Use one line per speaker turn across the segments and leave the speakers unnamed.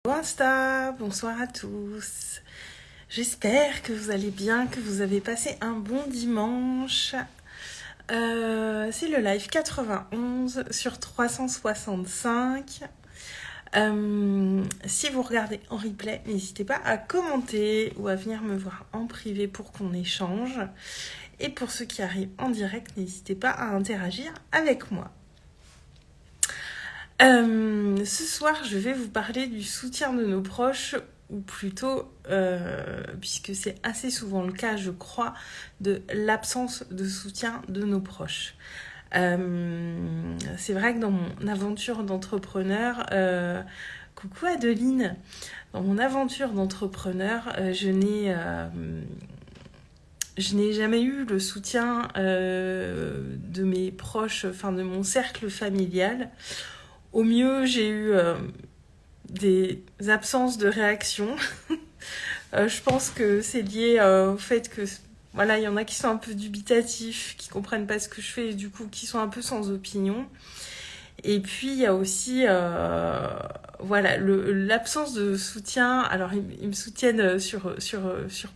Insta, bonsoir à tous. J'espère que vous allez bien, que vous avez passé un bon dimanche. C'est le live 91 sur 365. Si vous regardez en replay, n'hésitez pas à commenter ou à venir me voir en privé pour qu'on échange. Et pour ceux qui arrivent en direct, n'hésitez pas à interagir avec moi. Ce soir, je vais vous parler du soutien de nos proches, ou plutôt, puisque c'est assez souvent le cas, je crois, de l'absence de soutien de nos proches. C'est vrai que dans mon aventure d'entrepreneur, coucou Adeline, dans mon aventure d'entrepreneur, je n'ai jamais eu le soutien de mes proches, enfin de mon cercle familial. Au mieux, j'ai eu des absences de réaction. Je pense que c'est lié au fait que, voilà, il y en a qui sont un peu dubitatifs, qui comprennent pas ce que je fais et du coup qui sont un peu sans opinion. Et puis il y a aussi, voilà, l'absence de soutien. Alors ils me soutiennent sur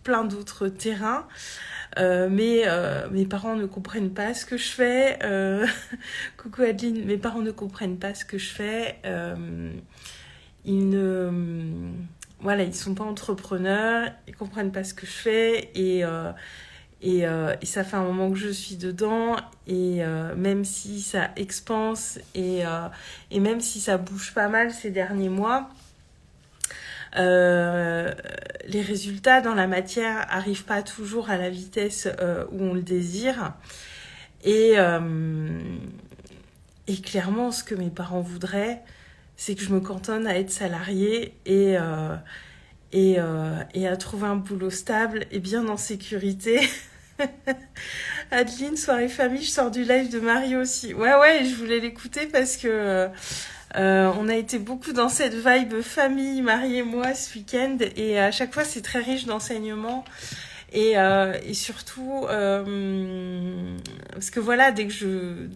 plein d'autres terrains. Mais mes parents ne comprennent pas ce que je fais. Coucou Adeline, mes parents ne comprennent pas ce que je fais. Ils sont pas entrepreneurs, ils comprennent pas ce que je fais et ça fait un moment que je suis dedans et même si ça expanse et même si ça bouge pas mal ces derniers mois. Les résultats dans la matière arrivent pas toujours à la vitesse où on le désire et clairement ce que mes parents voudraient c'est que je me cantonne à être salariée et à trouver un boulot stable et bien en sécurité. Adeline, soirée famille, je sors du live de Marie aussi. Ouais, je voulais l'écouter parce que on a été beaucoup dans cette vibe famille, Marie et moi, ce week-end. Et à chaque fois, c'est très riche d'enseignements. Et surtout, parce que voilà, dès que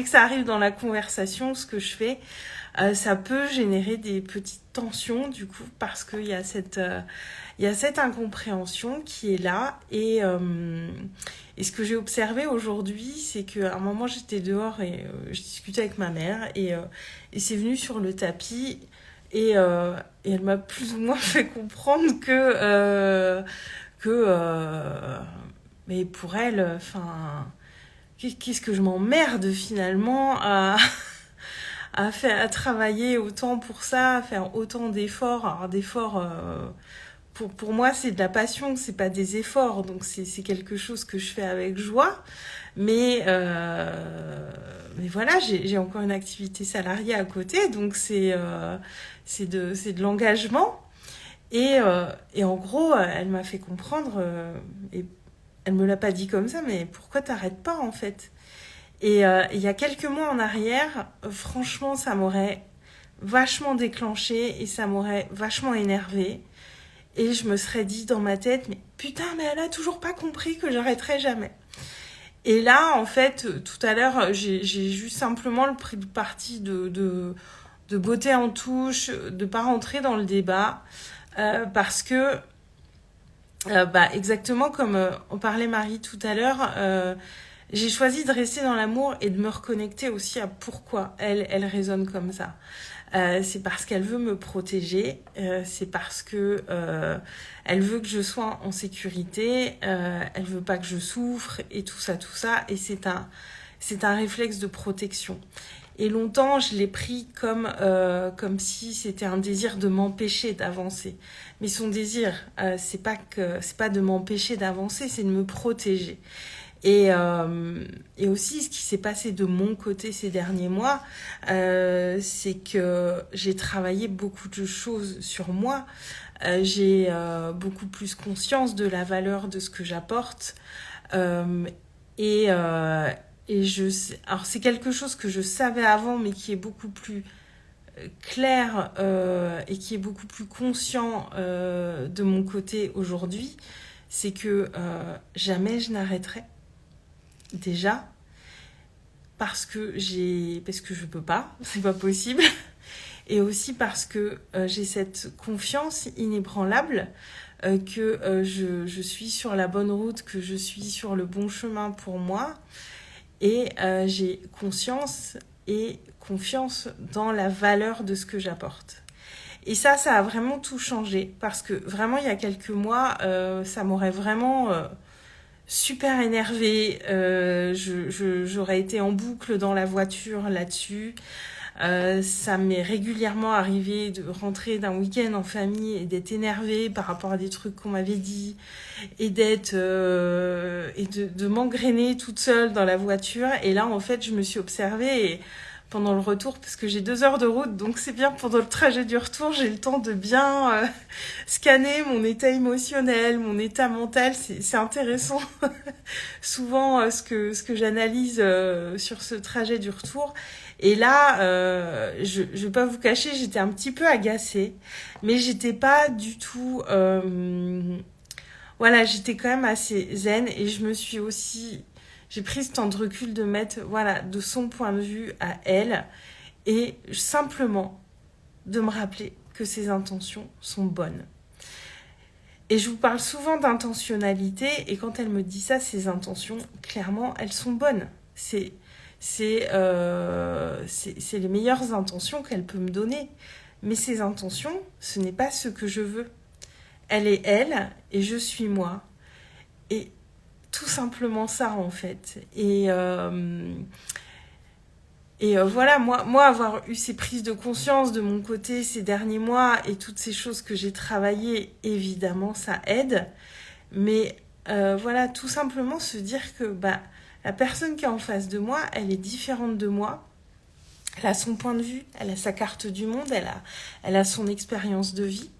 ça arrive dans la conversation, ce que je fais, ça peut générer des petites tensions, du coup, parce qu'il y a cette incompréhension qui est là. Et ce que j'ai observé aujourd'hui, c'est qu'à un moment, j'étais dehors et je discutais avec ma mère et c'est venu sur le tapis et elle m'a plus ou moins fait comprendre mais pour elle, enfin, qu'est-ce que je m'emmerde finalement à travailler autant pour ça, à faire autant d'efforts. Alors d'efforts, pour moi, c'est de la passion, c'est pas des efforts, donc c'est quelque chose que je fais avec joie. Mais voilà, j'ai encore une activité salariée à côté, donc c'est de l'engagement. Et en gros, elle m'a fait comprendre, et elle me l'a pas dit comme ça, mais pourquoi t'arrêtes pas en fait? Et il y a quelques mois en arrière, franchement, ça m'aurait vachement déclenché et ça m'aurait vachement énervée. Et je me serais dit dans ma tête, mais putain, mais elle a toujours pas compris que j'arrêterai jamais. Et là, en fait, tout à l'heure, j'ai juste simplement pris le parti de botter en touche, de pas rentrer dans le débat, parce que, exactement comme on parlait Marie tout à l'heure, j'ai choisi de rester dans l'amour et de me reconnecter aussi à pourquoi elle résonne comme ça. C'est parce qu'elle veut me protéger, c'est parce que elle veut que je sois en sécurité, elle veut pas que je souffre et tout ça, et c'est un réflexe de protection. Et longtemps, je l'ai pris comme si c'était un désir de m'empêcher d'avancer. Mais son désir, c'est pas de m'empêcher d'avancer, c'est de me protéger. Et aussi, ce qui s'est passé de mon côté ces derniers mois, c'est que j'ai travaillé beaucoup de choses sur moi. J'ai beaucoup plus conscience de la valeur de ce que j'apporte. Alors, c'est quelque chose que je savais avant, mais qui est beaucoup plus clair et qui est beaucoup plus conscient de mon côté aujourd'hui. C'est que jamais je n'arrêterai. Déjà, parce que je peux pas, c'est pas possible. et aussi parce que j'ai cette confiance inébranlable que je suis sur la bonne route, que je suis sur le bon chemin pour moi, et j'ai conscience et confiance dans la valeur de ce que j'apporte. Et ça a vraiment tout changé, parce que vraiment, il y a quelques mois, ça m'aurait vraiment super énervée. J'aurais été en boucle dans la voiture là-dessus. Ça m'est régulièrement arrivé de rentrer d'un week-end en famille et d'être énervée par rapport à des trucs qu'on m'avait dit, et de m'engrainer toute seule dans la voiture. Et là, en fait, je me suis observée et pendant le retour, parce que j'ai 2 heures de route, donc c'est bien pendant le trajet du retour, j'ai le temps de bien scanner mon état émotionnel, mon état mental. C'est intéressant souvent ce que j'analyse sur ce trajet du retour. Et là, je vais pas vous cacher, j'étais un petit peu agacée, mais j'étais pas du tout... voilà, j'étais quand même assez zen, et j'ai pris ce temps de recul de mettre, voilà, de son point de vue à elle, et simplement de me rappeler que ses intentions sont bonnes. Et je vous parle souvent d'intentionnalité, et quand elle me dit ça, ses intentions, clairement, elles sont bonnes. C'est les meilleures intentions qu'elle peut me donner. Mais ces intentions, ce n'est pas ce que je veux. Elle est elle, et je suis moi. Et tout simplement ça, en fait. Et voilà, moi, avoir eu ces prises de conscience de mon côté ces derniers mois et toutes ces choses que j'ai travaillées, évidemment, ça aide. Mais voilà, tout simplement se dire que la personne qui est en face de moi, elle est différente de moi. Elle a son point de vue, elle a sa carte du monde, elle a son expérience de vie.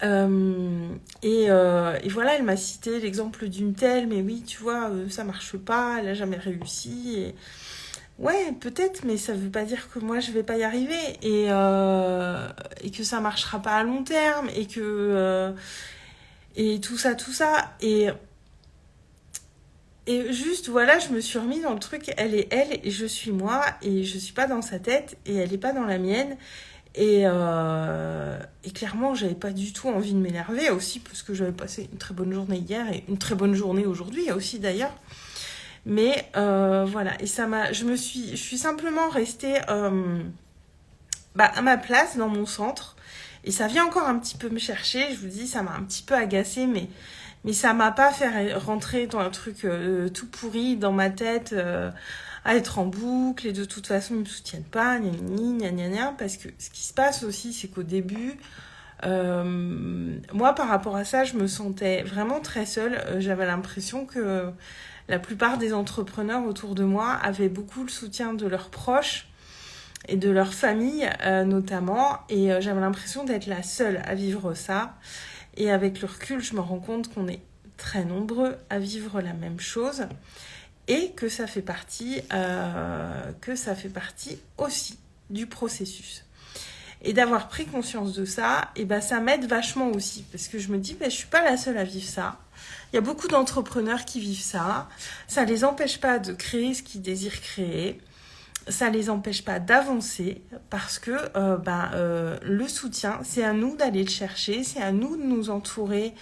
Et voilà, elle m'a cité l'exemple d'une telle, mais oui, tu vois, ça marche pas, elle a jamais réussi. Et... ouais, peut-être, mais ça veut pas dire que moi je vais pas y arriver, et que ça marchera pas à long terme, et que et tout ça, et juste voilà, je me suis remis dans le truc, elle est elle et je suis moi, et je suis pas dans sa tête et elle est pas dans la mienne. Et clairement, j'avais pas du tout envie de m'énerver, aussi parce que j'avais passé une très bonne journée hier et une très bonne journée aujourd'hui aussi d'ailleurs. Mais voilà, et je suis simplement restée à ma place dans mon centre, et ça vient encore un petit peu me chercher. Je vous dis, ça m'a un petit peu agacée, mais ça m'a pas fait rentrer dans un truc tout pourri dans ma tête, à être en boucle, et de toute façon ils me soutiennent pas, gna gna gna, parce que ce qui se passe aussi, c'est qu'au début, moi par rapport à ça, je me sentais vraiment très seule. J'avais l'impression que la plupart des entrepreneurs autour de moi avaient beaucoup le soutien de leurs proches et de leur famille notamment, et j'avais l'impression d'être la seule à vivre ça. Et avec le recul, je me rends compte qu'on est très nombreux à vivre la même chose, et que ça fait partie aussi du processus. Et d'avoir pris conscience de ça, et ça m'aide vachement aussi, parce que je me dis, je suis pas la seule à vivre ça. Il y a beaucoup d'entrepreneurs qui vivent ça. Ça les empêche pas de créer ce qu'ils désirent créer. Ça les empêche pas d'avancer, parce que le soutien, c'est à nous d'aller le chercher, c'est à nous de nous entourer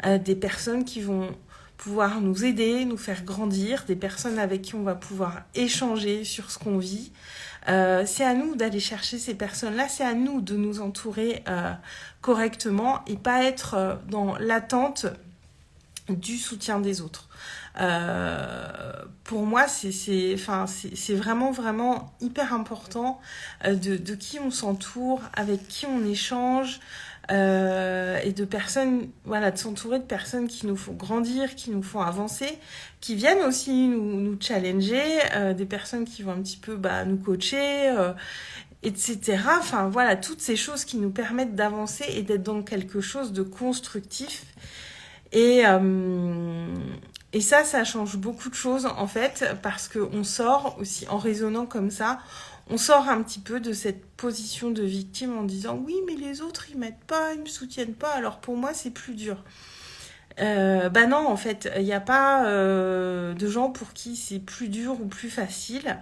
des personnes qui vont pouvoir nous aider, nous faire grandir, des personnes avec qui on va pouvoir échanger sur ce qu'on vit. C'est à nous d'aller chercher ces personnes-là, c'est à nous de nous entourer correctement, et pas être dans l'attente du soutien des autres. Pour moi, c'est vraiment, vraiment hyper important de qui on s'entoure, avec qui on échange, et de personnes, voilà, de s'entourer de personnes qui nous font grandir, qui nous font avancer, qui viennent aussi nous challenger, des personnes qui vont un petit peu nous coacher, etc. Enfin voilà, toutes ces choses qui nous permettent d'avancer et d'être dans quelque chose de constructif. Et ça change beaucoup de choses en fait, parce qu'on sort aussi, en raisonnant comme ça, on sort un petit peu de cette position de victime en disant oui, mais les autres ils m'aident pas, ils me soutiennent pas, alors pour moi c'est plus dur. Bah non, en fait, il n'y a pas de gens pour qui c'est plus dur ou plus facile.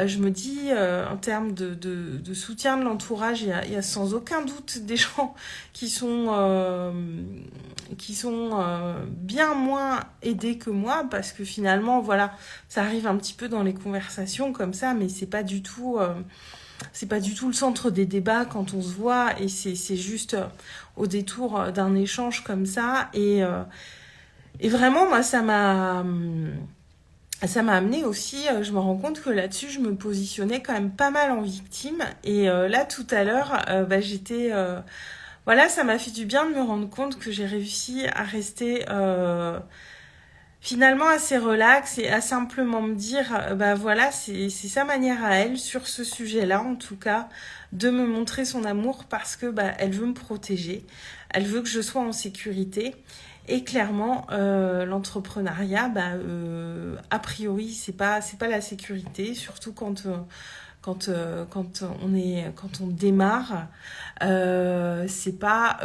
Je me dis, en termes de soutien de l'entourage, il y a sans aucun doute des gens qui sont bien moins aidés que moi, parce que finalement, voilà, ça arrive un petit peu dans les conversations comme ça, mais c'est pas du tout le centre des débats quand on se voit, et c'est juste au détour d'un échange comme ça. Et vraiment, moi, ça m'a amené aussi, je me rends compte que là-dessus, je me positionnais quand même pas mal en victime. Et là, tout à l'heure, bah, voilà, ça m'a fait du bien de me rendre compte que j'ai réussi à rester finalement assez relax et à simplement me dire, bah voilà, c'est sa manière à elle, sur ce sujet-là en tout cas, de me montrer son amour parce que bah, elle veut me protéger, elle veut que je sois en sécurité. Et clairement, l'entrepreneuriat, bah, a priori, c'est pas la sécurité, surtout quand on démarre. C'est pas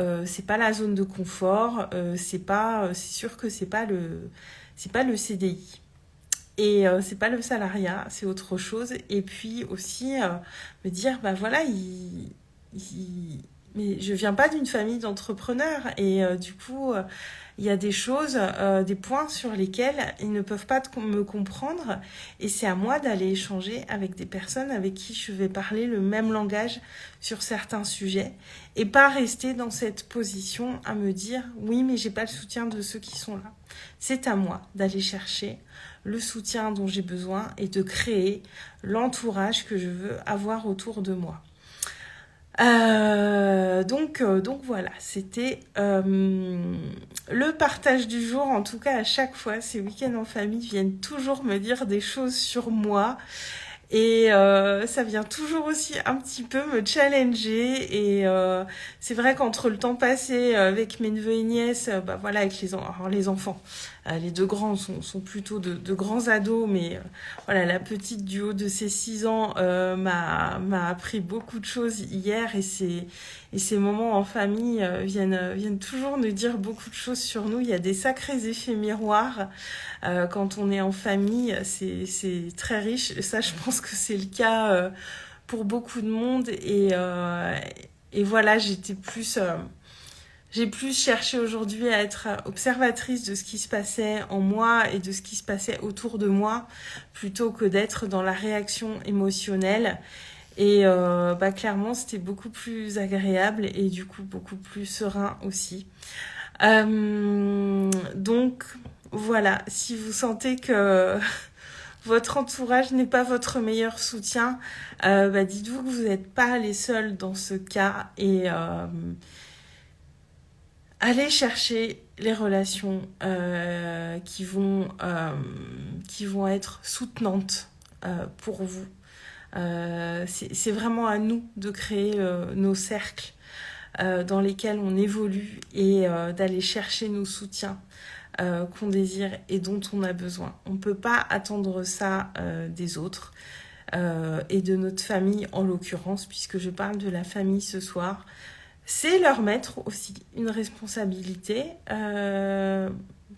la zone de confort. C'est sûr que c'est pas le CDI. Et c'est pas le salariat, c'est autre chose. Et puis aussi me dire, bah voilà, mais je viens pas d'une famille d'entrepreneurs et du coup, il y a des choses, des points sur lesquels ils ne peuvent pas me comprendre et c'est à moi d'aller échanger avec des personnes avec qui je vais parler le même langage sur certains sujets et pas rester dans cette position à me dire oui mais j'ai pas le soutien de ceux qui sont là. C'est à moi d'aller chercher le soutien dont j'ai besoin et de créer l'entourage que je veux avoir autour de moi. Donc voilà, c'était le partage du jour. En tout cas, à chaque fois, ces week-ends en famille viennent toujours me dire des choses sur moi. Et ça vient toujours aussi un petit peu me challenger. Et c'est vrai qu'entre le temps passé avec mes neveux et nièces, bah voilà, avec alors les enfants, les deux grands sont plutôt de grands ados, mais voilà, la petite du haut de ses 6 ans m'a appris beaucoup de choses hier. Et ces moments en famille viennent toujours nous dire beaucoup de choses sur nous. Il y a des sacrés effets miroirs. Quand on est en famille, c'est très riche. Ça, je pense que c'est le cas pour beaucoup de monde. Et voilà, j'ai plus cherché aujourd'hui à être observatrice de ce qui se passait en moi et de ce qui se passait autour de moi, plutôt que d'être dans la réaction émotionnelle. Et bah, clairement, c'était beaucoup plus agréable et du coup beaucoup plus serein aussi. Donc voilà, si vous sentez que votre entourage n'est pas votre meilleur soutien, bah dites-vous que vous n'êtes pas les seuls dans ce cas et allez chercher les relations qui vont être soutenantes pour vous. C'est vraiment à nous de créer nos cercles dans lesquels on évolue et d'aller chercher nos soutiens qu'on désire et dont on a besoin. On ne peut pas attendre ça des autres et de notre famille en l'occurrence, puisque je parle de la famille ce soir. C'est leur mettre aussi une responsabilité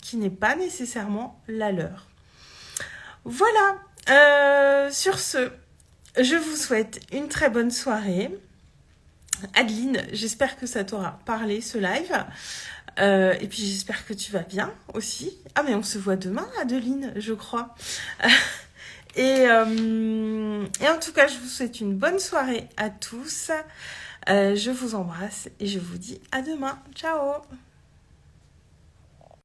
qui n'est pas nécessairement la leur. Voilà, sur ce, je vous souhaite une très bonne soirée. Adeline, j'espère que ça t'aura parlé ce live. Et puis j'espère que tu vas bien aussi. Ah mais on se voit demain, Adeline, je crois. Et en tout cas, je vous souhaite une bonne soirée à tous. Je vous embrasse et je vous dis à demain. Ciao!